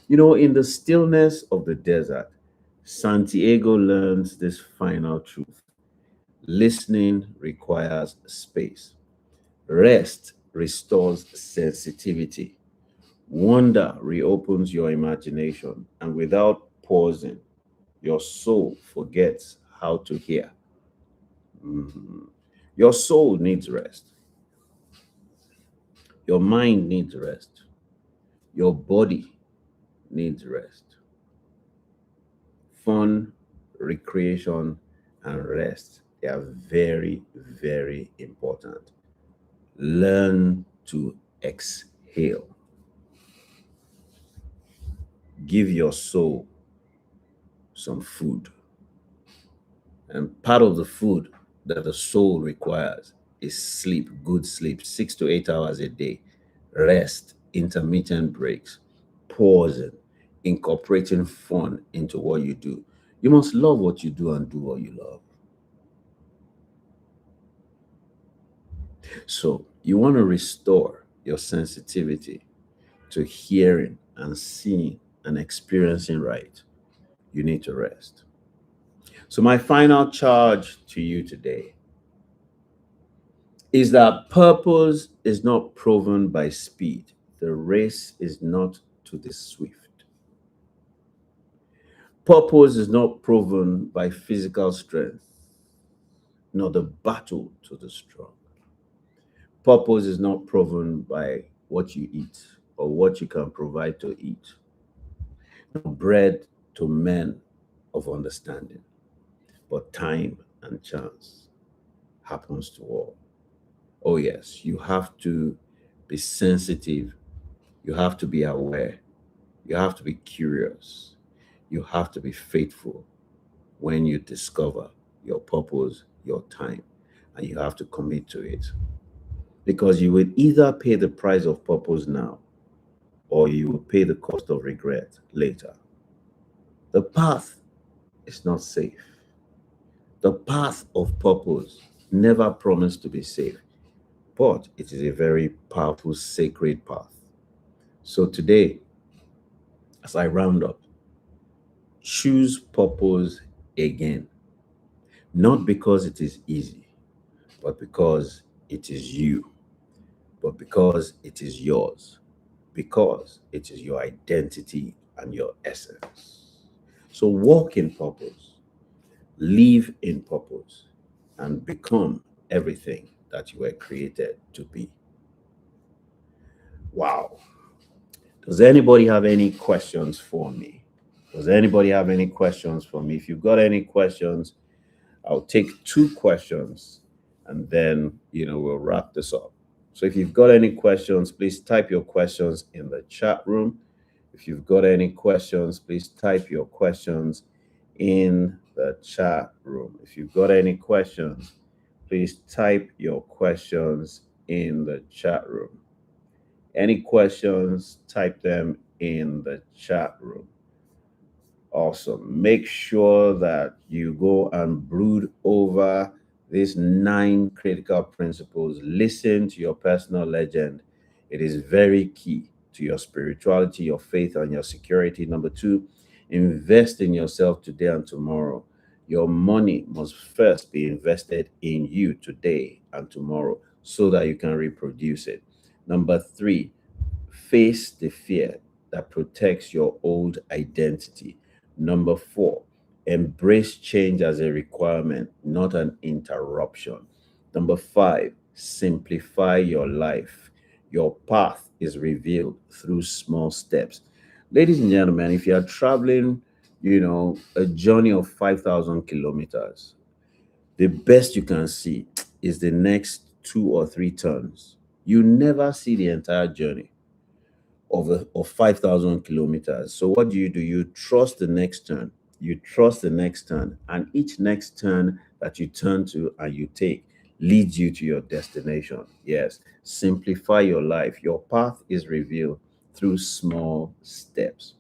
In the stillness of the desert, Santiago learns this final truth. Listening requires space. Rest restores sensitivity. Wonder reopens your imagination, and without pausing, your soul forgets how to hear. Mhm. Your soul needs rest. Your mind needs rest. Your body needs rest. Fun, recreation, and rest, they are very, very important. Learn to exhale. Give your soul some food. And part of the food that the soul requires is sleep, good sleep, 6 to 8 hours a day, rest, intermittent breaks, pausing, incorporating fun into what you do. You must love what you do and do what you love. So you want to restore your sensitivity to hearing and seeing and experiencing right. You need to rest. So, my final charge to you today is that purpose is not proven by speed. The race is not to the swift. Purpose is not proven by physical strength, nor the battle to the strong. Purpose is not proven by what you eat or what you can provide to eat, nor bread to men of understanding, but time and chance happens to all. Oh, yes, you have to be sensitive. You have to be aware. You have to be curious. You have to be faithful when you discover your purpose, your time, and you have to commit to it. Because you will either pay the price of purpose now or you will pay the cost of regret later. The path is not safe. The path of purpose never promised to be safe, but it is a very powerful, sacred path. So today, as I round up, choose purpose again, not because it is easy, but because it is you, but because it is yours, because it is your identity and your essence. So walk in purpose, live in purpose, and become everything that you were created to be. Wow. Does anybody have any questions for me? Does anybody have any questions for me? If you've got any questions, I'll take two questions and then, we'll wrap this up. So if you've got any questions, please type your questions in the chat room. If you've got any questions, please type your questions in the chat room. If you've got any questions, please type your questions in the chat room. Any questions, type them in the chat room. Awesome. Make sure that you go and brood over these 9 critical principles. Listen to your personal legend. It is very key to your spirituality, your faith, and your security. Number 2, invest in yourself today and tomorrow. Your money must first be invested in you today and tomorrow so that you can reproduce it. Number 3, face the fear that protects your old identity. Number 4, embrace change as a requirement, not an interruption. Number 5, simplify your life. Your path is revealed through small steps. Ladies and gentlemen, if you are traveling, a journey of 5,000 kilometers, the best you can see is the next 2 or 3 turns. You never see the entire journey of 5,000 kilometers. So what do? You trust the next turn. You trust the next turn, and each next turn that you turn to and you take leads you to your destination. Yes, simplify your life. Your path is revealed through small steps.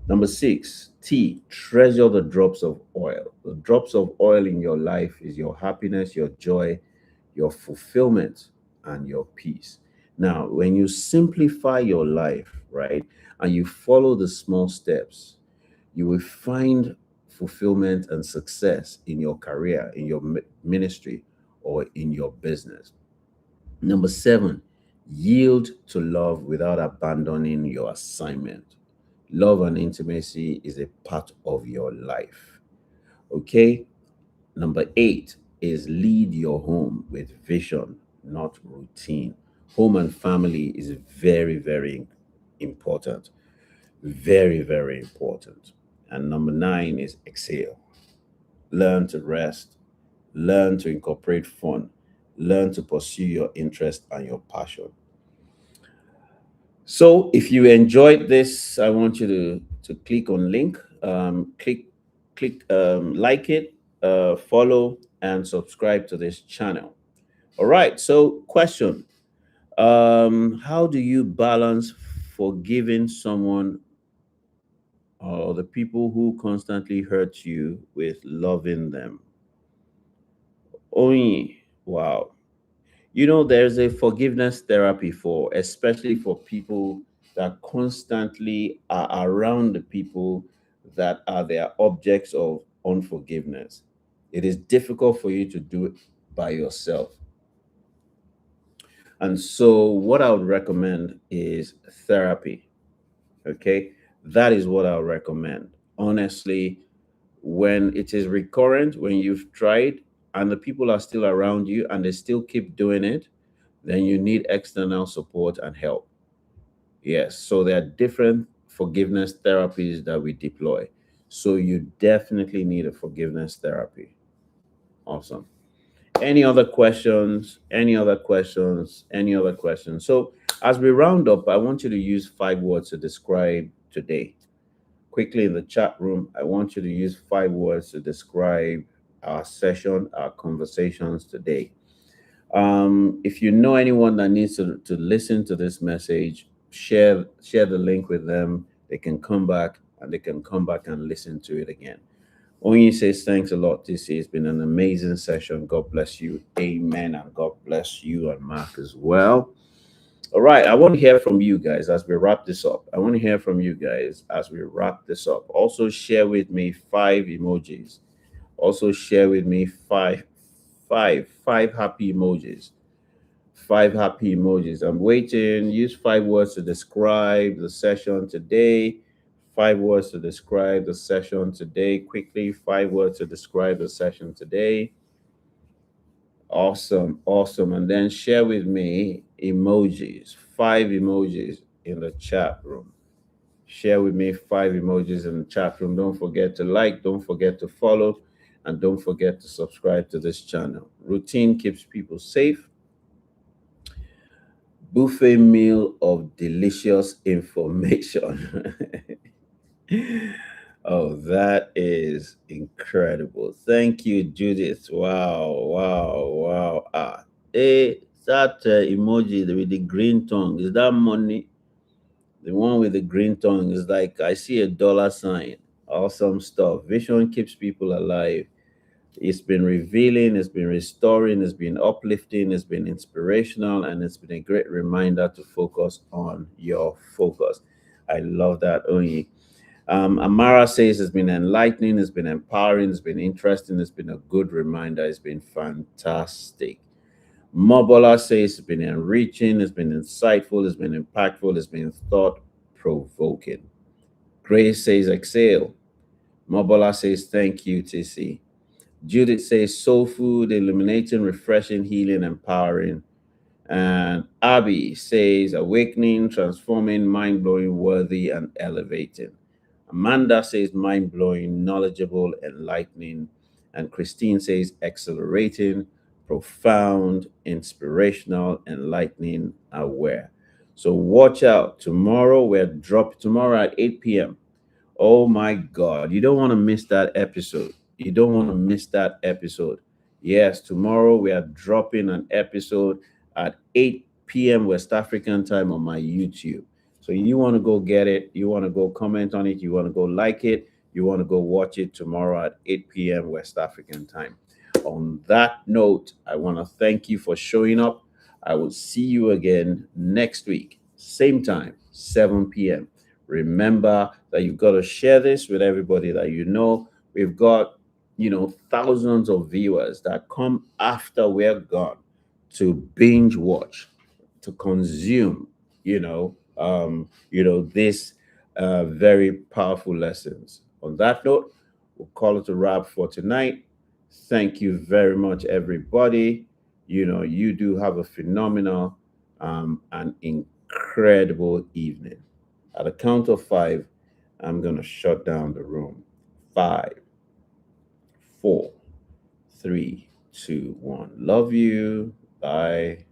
Number 6, T, treasure the drops of oil. The drops of oil in your life is your happiness, your joy, your fulfillment, and your peace. Now, when you simplify your life, right, and you follow the small steps, you will find fulfillment and success in your career, in your ministry, or in your business. Number 7, yield to love without abandoning your assignment. Love and intimacy is a part of your life. Okay? Number 8 is lead your home with vision, not routine. Home and family is very, very important. Very, very important. And number 9 is exhale. Learn to rest. Learn to incorporate fun. Learn to pursue your interest and your passion. So if you enjoyed this, I want you to click on link, like it, follow, and subscribe to this channel. All right. So question: how do you balance forgiving someone or the people who constantly hurt you with loving them? Only wow. There's a forgiveness therapy for, especially for people that constantly are around the people that are their objects of unforgiveness. It is difficult for you to do it by yourself. And so, what I would recommend is therapy. Okay. That is what I'll recommend. Honestly, when it is recurrent, when you've tried and the people are still around you and they still keep doing it, then you need external support and help. Yes, so there are different forgiveness therapies that we deploy. So you definitely need a forgiveness therapy. Awesome. Any other questions? Any other questions? Any other questions? So as we round up, I want you to use 5 words to describe today. Quickly in the chat room, I want you to use 5 words to describe our session, our conversations today. If you know anyone that needs to listen to this message, share the link with them. They can come back and they can come back and listen to it again. Onyi says thanks a lot. This has been an amazing session. God bless you. Amen. And God bless you and Mark as well. All right. I want to hear from you guys as we wrap this up. I want to hear from you guys as we wrap this up. Also share with me 5 emojis. Also share with me five happy emojis. 5 happy emojis. I'm waiting. Use 5 words to describe the session today. 5 words to describe the session today. Quickly, 5 words to describe the session today. Awesome, awesome. And then share with me emojis. 5 emojis in the chat room. Share with me 5 emojis in the chat room. Don't forget to like, don't forget to follow, and don't forget to subscribe to this channel. Routine keeps people safe. Buffet meal of delicious information. Oh, that is incredible. Thank you, Judith. Wow, wow, wow. That emoji with the green tongue, is that money? The one with the green tongue is like, I see a dollar sign. Awesome stuff. Vision keeps people alive. It's been revealing, it's been restoring, it's been uplifting, it's been inspirational, and it's been a great reminder to focus on your focus. I love that, Onyi. Amara says it's been enlightening, it's been empowering, it's been interesting, it's been a good reminder, it's been fantastic. Mobola says it's been enriching, it's been insightful, it's been impactful, it's been thought provoking. Grace says exhale. Mobola says thank you, TC. Judith says soul food, illuminating, refreshing, healing, empowering. And Abby says awakening, transforming, mind blowing, worthy, and elevating. Amanda says mind blowing, knowledgeable, enlightening. And Christine says exhilarating, profound, inspirational, enlightening, aware. So watch out. Tomorrow at 8 p.m. Oh my God. You don't want to miss that episode. You don't want to miss that episode. Yes, tomorrow we are dropping an episode at 8 p.m. West African time on my YouTube. So you want to go get it. You want to go comment on it. You want to go like it. You want to go watch it tomorrow at 8 p.m. West African time. On that note, I want to thank you for showing up. I will see you again next week, same time, 7 p.m. Remember that you've got to share this with everybody that you know. We've got, thousands of viewers that come after we're gone to binge watch, to consume, this very powerful lessons. On that note, we'll call it a wrap for tonight. Thank you very much, everybody. You do have a phenomenal and incredible evening. At the count of 5, I'm going to shut down the room. 5, 4, 3, 2, 1. Love you. Bye.